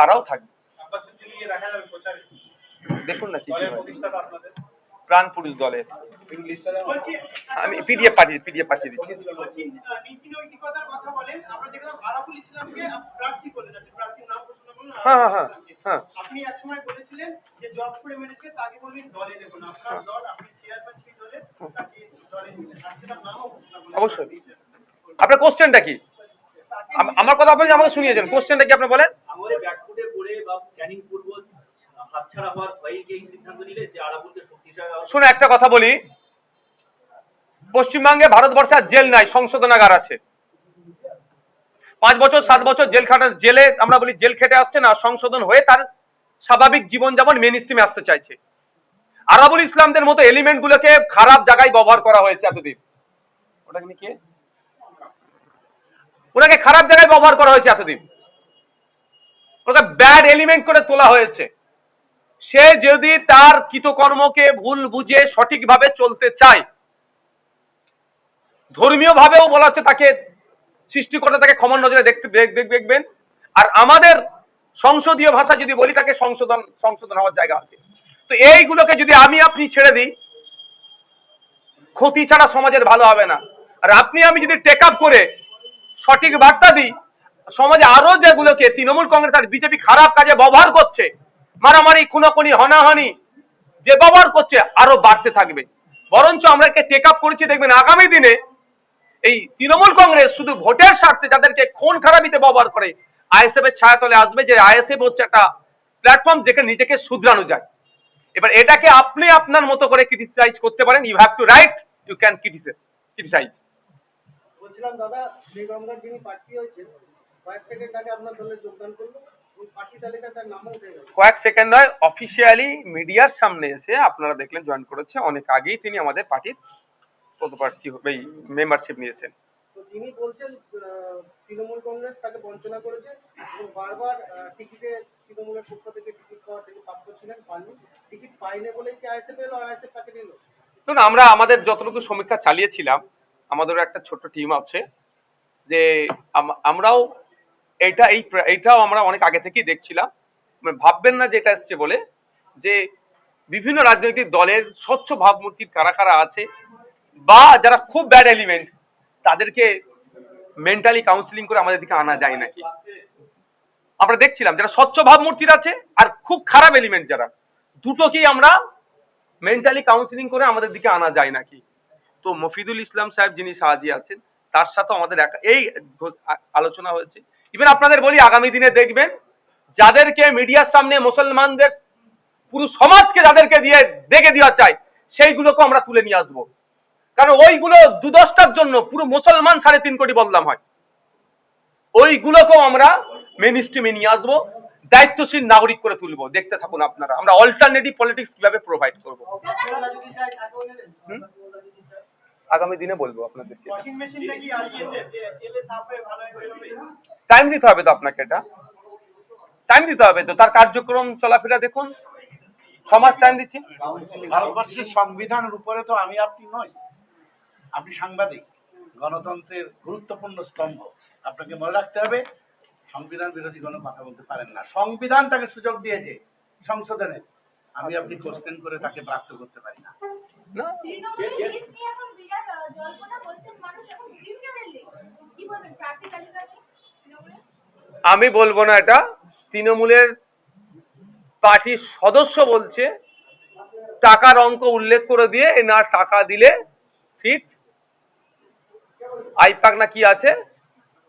তারাও থাকবে। দেখুন না কি প্রাণ পুরুষ দলের আমি পিডিএফ পাঠিয়ে দিচ্ছি। হ্যাঁ হ্যাঁ হ্যাঁ আপনি এক সময় বলেছিলেন যে জব করে মেরেছে তাকে বলবেন দলে দেব না, আপনার দল আপনি চেয়ারম্যান সেই দলে তাকে দলে নিলেন, আপনার নামও অবশ্যই। আপনার কোশ্চেনটা কি? আমার কথা আপনি আমাকে শুনিয়েছেন, কোশ্চেনটা কি আপনি বলেন। আমাদের ব্যাকফুটে পড়ে বা ক্যানিং পূর্ব হাতছাড়া হওয়ার ভয়ে কি এই সিদ্ধান্ত নিলে যে আরাবুলকে শক্তিশালী? শুনে একটা কথা বলি, পশ্চিমবঙ্গে ভারতবর্ষে আর জেল নাই, সংশোধনাগার আছে। 5 বছর 7 বছর জেলে আমরা বলি জেল খেটে আসছে না, সংশোধন হয়ে তার স্বাভাবিক জীবনযাপন মেন স্ট্রিমে আসতে চাইছে। আরাবুল ইসলামদের মতো এলিমেন্ট গুলোকে খারাপ জায়গায় ব্যবহার করা হয়েছে এতদিন। ওটাকে কি ওনাকে খারাপ জায়গায় ব্যবহার করা হয়েছে এতদিন, ওকে ব্যাড এলিমেন্ট করে তোলা হয়েছে। সে যদি তার কৃতকর্মকে ভুল বুঝে সঠিকভাবে চলতে চায়, ধর্মীয় ভাবেও বলা হচ্ছে তাকে সৃষ্টিকর্তা তাকে ক্ষমার নজরে দেখবেন। আর আমাদের সংসদীয় ভাষা যদি বলি তাকে সংশোধন হওয়ার জায়গা আছে। তো এইগুলোকে যদি আমি আপনি ছেড়ে দিই, ক্ষতি ছাড়া সমাজের ভালো হবে না। আর আপনি আমি যদি টেক আপ করে সঠিক বার্তা দিই, সমাজে আরো যেগুলোকে তৃণমূল কংগ্রেস আর বিজেপি খারাপ কাজে ব্যবহার করছে, মারামারি খুনোখুনি হনাহনি যে ব্যবহার করছে, আরো বাড়তে থাকবে। বরঞ্চ আমরা একে টেক আপ করেছি, দেখবেন আগামী দিনে এই তৃণমূল কংগ্রেস শুধু ভোটের স্বার্থে যাদেরকে খুন খারাপিতে ব্যবহার করে আইএসএফ এর ছায়াতলে আসবে, যে আইএসএফ হচ্ছে একটা প্ল্যাটফর্ম যেখানে নিজেকে শুধরানো যায়। এবার এটাকে আপনি আপনার মতো করে ক্রিটিসাইজ করতে পারেন, you have to right, you can criticise. বলছিলাম দাদা, শ্রীগঙ্গার যিনি প্রার্থী হয়েছে কয়েক সেকেন্ড আগে আপনার দলে যোগদান করলো, ওই প্রার্থী তালিকায় তার নামও উঠে গেল। কয়েক সেকেন্ড নয়, অফিসিয়ালি মিডিয়ার সামনে এসে আপনারা দেখলেন জয়েন করেছে। অনেক আগেই তিনি আমাদের পার্টির পদপ্রার্থী এই মেম্বারশিপ নিয়েছেন। তো তিনি বলছেন তৃণমূল কংগ্রেস তাকে বঞ্চনা করেছে এবং বারবার টিকিটে তৃণমূলের পক্ষ থেকে টিকিট পাওয়া থেকে প্রাপ্ত ছিলেন, পাননি। টিকিট পাইনি বলেই কি আইএসএফ এলো, আইএসএফ তাকে নিল? শুনুন, আমরা আমাদের যতটুকু সমীক্ষা চালিয়েছিলাম, আমাদেরও একটা ছোট্ট টিম আছে, যে আমরাও এইটাও আমরা অনেক আগে থেকেই দেখছিলাম। ভাববেন না যে এটা এসছে বলে, যে বিভিন্ন রাজনৈতিক দলের স্বচ্ছ ভাবমূর্তির কারা কারা আছে বা যারা খুব ব্যাড এলিমেন্ট, তাদেরকে মেন্টালি কাউন্সিলিং করে আমাদের দিকে আনা যায় নাকি। আমরা দেখছিলাম যারা স্বচ্ছ ভাবমূর্তির আছে আর খুব খারাপ এলিমেন্ট যারা, দুটোকেই আমরা মেন্টালি কাউন্সিলিং করে আমাদের দিকে আনা যায় নাকি। তো মফিদুল ইসলাম সাহেব যিনি সাহায্যে আছেন, তার সাথে আমাদের এই আলোচনা হয়েছে। ইভেন আপনাদের বলি, আগামী দিনে দেখবেন যাদেরকে মিডিয়ার সামনে মুসলমানদের পুরো সমাজকে যাদেরকে দিয়ে দেখে দেওয়া চাই, সেইগুলোকে আমরা তুলে নিয়ে আসবো। কারণ ওইগুলো 2-10টার জন্য পুরো মুসলমান 3.5 কোটি বদনাম হয়। ওইগুলোকেও আমরা মেইন স্ট্রিমে নিয়ে আসবো, দায়িত্বশীল নাগরিক করে তুলবো। দেখতে থাকুন আপনারা আমরা অল্টারনেটিভ পলিটিক্স কিভাবে প্রোভাইড করবো। আগামী দিনে বলবো আপনাদেরকে। টাইম দিতে হবে তো আপনাকে, এটা টাইম দিতে হবে তো, তার কার্যক্রম চলাফেরা দেখুন। সমাজ টাইম দিচ্ছি। ভারতবর্ষের সংবিধানের উপরে তো আমি আপনি নই, আপনি সাংবাদিক, গণতন্ত্রের গুরুত্বপূর্ণ স্তম্ভ। আপনাকে মনে রাখতে হবে, সংবিধান বিরোধী কোনো কথা বলতে পারেন না। সংবিধান তাকে সুযোগ দিয়েছে সংশোধনে, আমি আপনি কোশ্চেন করে তাকে প্রাপ্ত করতে পারি না। আমি বলবো না এটা, তৃণমূলের পার্টির সদস্য বলছে, টাকার অঙ্ক উল্লেখ করে দিয়ে না টাকা দিলে সিট আইপাক না কি আছে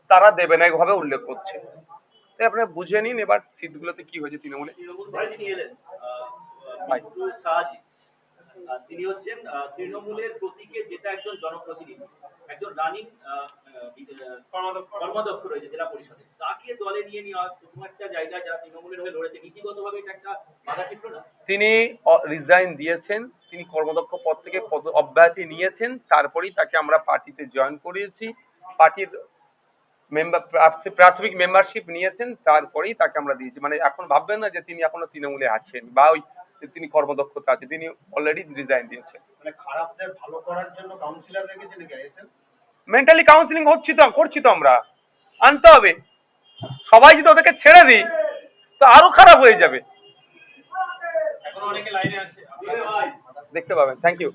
তারা দেবে না, এইভাবে উল্লেখ করছে। তাই আপনারা বুঝে নিন এবার সিটগুলোতে কি হয়েছে তৃণমূলে। তিনি হচ্ছেন তৃণমূলের প্রতীকে যেটা একজন জনপ্রতিনিধি, একজন রানিং কর্মাধ্যক্ষ রয়েছে জেলা পরিষদে, তাকে দলে নিয়ে নেওয়া প্রথম একটা জায়গা যা তৃণমূলের হয়ে লড়েছে, নীতিগতভাবে এটা একটা বাধা ছিল না? তিনি রিজাইন দিয়েছেন, তিনি কর্মদক্ষ পদ থেকে অব্যাহতি নিয়েছেন, তারপরেই তাকে আমরা পার্টিতে জয়েন করিয়েছি। পার্টির প্রাথমিক মেম্বারশিপ নিয়েছেন, তারপরেই তাকে আমরা দিয়েছি। মানে এখন ভাববেন না যে তিনি এখনো তৃণমূলে আছেন বা ওই তিনি কর্মদক্ষতা আছে, তিনি অলরেডি রিজাইন দিয়েছেন। মানে খারাপদের ভালো করার জন্য কাউন্সিলর রেখেছেন গেছেন, মেন্টালি কাউন্সিলিং করছি তো আমরা, আনতে হবে। সবাই যদি ওদেরকে ছেড়ে দিই তো আরো খারাপ হয়ে যাবে। এখন অনেকে লাইনে আছে দেখতে পাবেন। Thank you.